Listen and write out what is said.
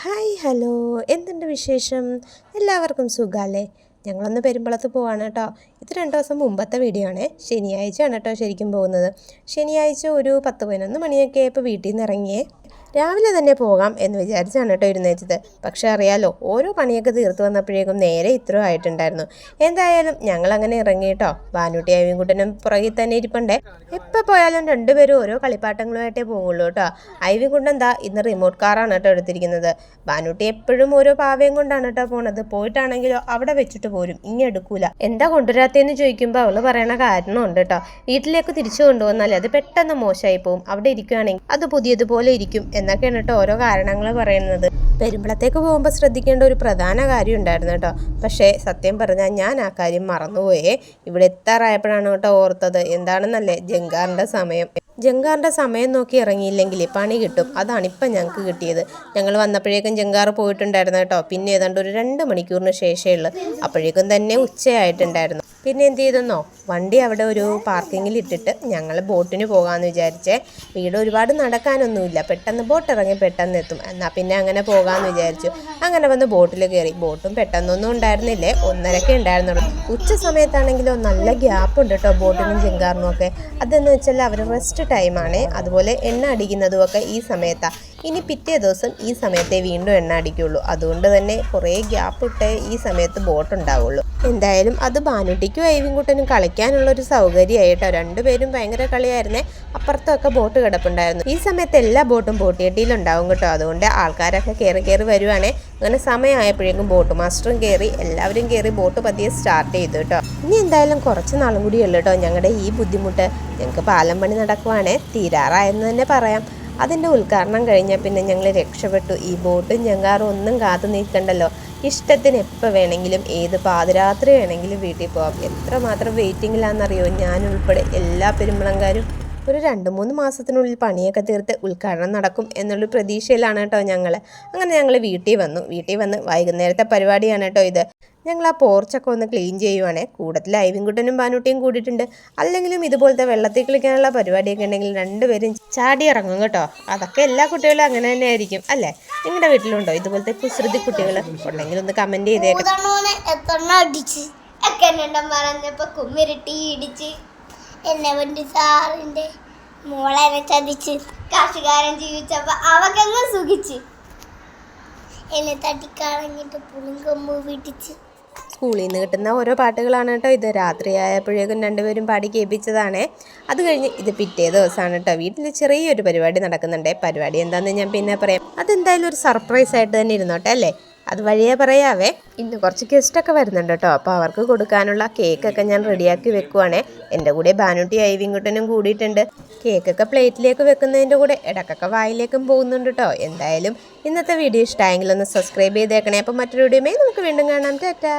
Hi hello, എന്തുണ്ട് വിശേഷം? എല്ലാവർക്കും സുഖമല്ലേ? ഞങ്ങളൊന്ന് പെരുമ്പളത്ത് പോവാണ് കേട്ടോ. ഇത് 2 ദിവസം മുമ്പത്തെ വീഡിയോ ആണ്. ശനിയാഴ്ചയാണ് കേട്ടോ ശരിക്കും പോകുന്നത്. ശനിയാഴ്ച ഒരു 10-11 മണിയൊക്കെ ആയപ്പോൾ വീട്ടിൽ നിന്ന് ഇറങ്ങിയേ. രാവിലെ തന്നെ പോകാം എന്ന് വിചാരിച്ചാണ് കേട്ടോ ഇരുന്നേച്ചത്. പക്ഷെ അറിയാലോ, ഓരോ പണിയൊക്കെ തീർത്ത് വന്നപ്പോഴേക്കും നേരെ ഇത്ര ആയിട്ടുണ്ടായിരുന്നു. എന്തായാലും ഞങ്ങളങ്ങനെ ഇറങ്ങി കേട്ടോ. ബാനൂട്ടി ഐവിൻകുട്ടനും പുറകിൽ തന്നെ ഇരിപ്പുണ്ടേ. എപ്പോൾ പോയാലും രണ്ടുപേരും ഓരോ കളിപ്പാട്ടങ്ങളുമായിട്ടേ പോകുള്ളൂ കേട്ടോ. ഐവിൻകുട്ടൻ എന്താ ഇന്ന് റിമോട്ട് കാറാണ് കേട്ടോ എടുത്തിരിക്കുന്നത്. ബാനൂട്ടി എപ്പോഴും ഓരോ പാവയും കൊണ്ടാണ് കേട്ടോ പോണത്. പോയിട്ടാണെങ്കിലോ അവിടെ വെച്ചിട്ട് പോരും, ഇനി എടുക്കൂല. എന്താ കൊണ്ടുവരാത്തേന്ന് ചോദിക്കുമ്പോൾ അവള് പറയണ കാരണമുണ്ട് കേട്ടോ. വീട്ടിലേക്ക് തിരിച്ചു കൊണ്ടുവന്നാൽ അത് പെട്ടെന്ന് മോശമായി പോകും. അവിടെ ഇരിക്കുകയാണെങ്കിൽ അത് പുതിയതുപോലെ ഇരിക്കും എന്നൊക്കെയാണ് കേട്ടോ ഓരോ കാരണങ്ങൾ പറയുന്നത്. പെരുമ്പളത്തേക്ക് പോകുമ്പോൾ ശ്രദ്ധിക്കേണ്ട ഒരു പ്രധാന കാര്യം ഉണ്ടായിരുന്നു കേട്ടോ. പക്ഷേ സത്യം പറഞ്ഞാൽ ഞാൻ ആ കാര്യം മറന്നുപോയേ. ഇവിടെ എത്താറായപ്പോഴാണ് കേട്ടോ ഓർത്തത്. എന്താണെന്നല്ലേ, ജങ്കാറിൻ്റെ സമയം നോക്കി ഇറങ്ങിയില്ലെങ്കിൽ പണി കിട്ടും. അതാണിപ്പം ഞങ്ങൾക്ക് കിട്ടിയത്. ഞങ്ങൾ വന്നപ്പോഴേക്കും ജങ്കാറ് പോയിട്ടുണ്ടായിരുന്നു കേട്ടോ. പിന്നെ ഏതാണ്ട് ഒരു 2 മണിക്കൂറിന് ശേഷമേ ഉള്ളൂ. അപ്പോഴേക്കും തന്നെ ഉച്ചയായിട്ടുണ്ടായിരുന്നു. പിന്നെ എന്ത് ചെയ്തെന്നോ, വണ്ടി അവിടെ ഒരു പാർക്കിങ്ങിൽ ഇട്ടിട്ട് ഞങ്ങൾ ബോട്ടിന് പോകാമെന്ന് വിചാരിച്ചേ. വീട് ഒരുപാട് നടക്കാനൊന്നുമില്ല, പെട്ടെന്ന് ബോട്ട് ഇറങ്ങി പെട്ടെന്ന് എത്തും. എന്നാൽ പിന്നെ അങ്ങനെ പോകാമെന്ന് വിചാരിച്ചു. അങ്ങനെ വന്ന് ബോട്ടിൽ കയറി. ബോട്ടും പെട്ടെന്നൊന്നും ഉണ്ടായിരുന്നില്ലേ, 1:30 ഉണ്ടായിരുന്നുള്ളൂ. ഉച്ച സമയത്താണെങ്കിലോ നല്ല ഗ്യാപ്പ് ഉണ്ട് കേട്ടോ ബോട്ടിനും ജങ്കാറിനും ഒക്കെ. അതെന്ന് വെച്ചാൽ അവർ റെസ്റ്റ് ടൈമാണ്. അതുപോലെ എണ്ണ അടിക്കുന്നതും ഒക്കെ ഈ സമയത്താണ്. ഇനി പിറ്റേ ദിവസം ഈ സമയത്തേ വീണ്ടും എണ്ണ അടിക്കുള്ളൂ. അതുകൊണ്ട് തന്നെ കുറേ ഗ്യാപ്പ് ഇട്ടേ ഈ സമയത്ത് ബോട്ട് ഉണ്ടാവുള്ളൂ. എന്തായാലും അത് ബാനുട്ടിക്കും ഐവിൻകുട്ടനും കളിക്കാനുള്ളൊരു സൗകര്യമായി കേട്ടോ. രണ്ടുപേരും ഭയങ്കര കളിയായിരുന്നേ. അപ്പുറത്തൊക്കെ ബോട്ട് കിടപ്പുണ്ടായിരുന്നു. ഈ സമയത്ത് എല്ലാ ബോട്ടും ബോട്ടിയെട്ടിയിലുണ്ടാവും കേട്ടോ. അതുകൊണ്ട് ആൾക്കാരൊക്കെ കയറി വരുവാണേ. അങ്ങനെ സമയമായപ്പോഴേക്കും ബോട്ട് മാസ്റ്ററും കയറി, എല്ലാവരും കയറി ബോട്ട് പതിയെ സ്റ്റാർട്ട് ചെയ്തു കേട്ടോ. ഇനി എന്തായാലും കുറച്ച് നാളും കൂടിയുള്ളൂ കേട്ടോ ഞങ്ങളുടെ ഈ ബുദ്ധിമുട്ട്. ഞങ്ങൾക്ക് പാലം പണി നടക്കുവാണേ, തീരാറായെന്ന് തന്നെ പറയാം. അതിൻ്റെ ഉദ്ഘാടനം കഴിഞ്ഞാൽ പിന്നെ ഞങ്ങൾ രക്ഷപ്പെട്ടു. ഈ ബോട്ടും ജങ്കാറും ഒന്നും കാത്തു നിൽക്കണ്ടല്ലോ. ഇഷ്ടത്തിന് എപ്പോൾ വേണമെങ്കിലും ഏത് പാതിരാത്രി വേണമെങ്കിലും വീട്ടിൽ പോകാം. എത്രമാത്രം വെയിറ്റിങ്ങിലാണെന്നറിയോ ഞാനുൾപ്പെടെ എല്ലാ പെരുമ്പളങ്കാരും. ഒരു 2-3 മാസത്തിനുള്ളിൽ പണിയൊക്കെ തീർത്ത് ഉദ്ഘാടനം നടക്കും എന്നുള്ള പ്രതീക്ഷയിലാണ് കേട്ടോ ഞങ്ങൾ. അങ്ങനെ ഞങ്ങൾ വീട്ടിൽ വന്ന് വൈകുന്നേരത്തെ പരിപാടിയാണ് കേട്ടോ ഇത്. ഞങ്ങൾ ആ പോർച്ചൊക്കെ ഒന്ന് ക്ലീൻ ചെയ്യുവാണേ. കൂട്ടത്തിൽ ഐവിൻകുട്ടനും ബാനൂട്ടിയും കൂടിയിട്ടുണ്ട്. അല്ലെങ്കിലും ഇതുപോലത്തെ വെള്ളത്തിൽ കളിക്കാനുള്ള പരിപാടിയൊക്കെ ഉണ്ടെങ്കിൽ രണ്ടുപേരും ചാടി ഇറങ്ങും കേട്ടോ. അതൊക്കെ എല്ലാ കുട്ടികളും അങ്ങനെ തന്നെ ആയിരിക്കും അല്ലേ? നിങ്ങളുടെ വീട്ടിലുണ്ടോ ഇതുപോലത്തെ കുസൃതി കുട്ടികൾ? ഉണ്ടെങ്കിൽ ഒന്ന് കമൻറ്റ് ചെയ്തേക്കാം. എന്നെ വേണ്ടി സാറിൻ്റെ മോളെ ചതിച്ച് കാർഷികാരൻ ജീവിച്ചപ്പോ അവക്കങ്ങ് സുഖിച്ച് എന്നെ തട്ടിക്കളഞ്ഞിട്ട് പുളിങ്കൊമ്പ് പിടിച്ച്. സ്കൂളിൽ നിന്ന് കിട്ടുന്ന ഓരോ പാട്ടുകളാണ് കേട്ടോ ഇത്. രാത്രിയായപ്പോഴേക്കും രണ്ടുപേരും പാടി കേൾപ്പിച്ചതാണേ. അത് കഴിഞ്ഞ് ഇത് പിറ്റേ ദിവസമാണ് കേട്ടോ. വീട്ടിൽ ചെറിയൊരു പരിപാടി നടക്കുന്നുണ്ട്. പരിപാടി എന്താണെന്ന് ഞാൻ പിന്നെ പറയാം. അതെന്തായാലും ഒരു സർപ്രൈസ് ആയിട്ട് തന്നെ ഇരുന്നോട്ടെ അല്ലേ? അത് വഴിയേ പറയാവേ. ഇന്ന് കുറച്ച് ഗസ്റ്റൊക്കെ വരുന്നുണ്ട് കേട്ടോ. അപ്പോൾ അവർക്ക് കൊടുക്കാനുള്ള കേക്കൊക്കെ ഞാൻ റെഡിയാക്കി വെക്കുവാണേ. എൻ്റെ കൂടെ ബാനൂട്ടി ഐവിൻകുട്ടനും കൂടിയിട്ടുണ്ട്. കേക്കൊക്കെ പ്ലേറ്റിലേക്ക് വെക്കുന്നതിൻ്റെ കൂടെ ഇടക്കൊക്കെ വായിലേക്കും പോകുന്നുണ്ട് കേട്ടോ. എന്തായാലും ഇന്നത്തെ വീഡിയോ ഇഷ്ടമായെങ്കിൽ ഒന്ന് സബ്സ്ക്രൈബ് ചെയ്തേക്കണേ. അപ്പോൾ മറ്റൊരു വീഡിയോയുമായി നമുക്ക് വീണ്ടും കാണാം. ടാറ്റാ.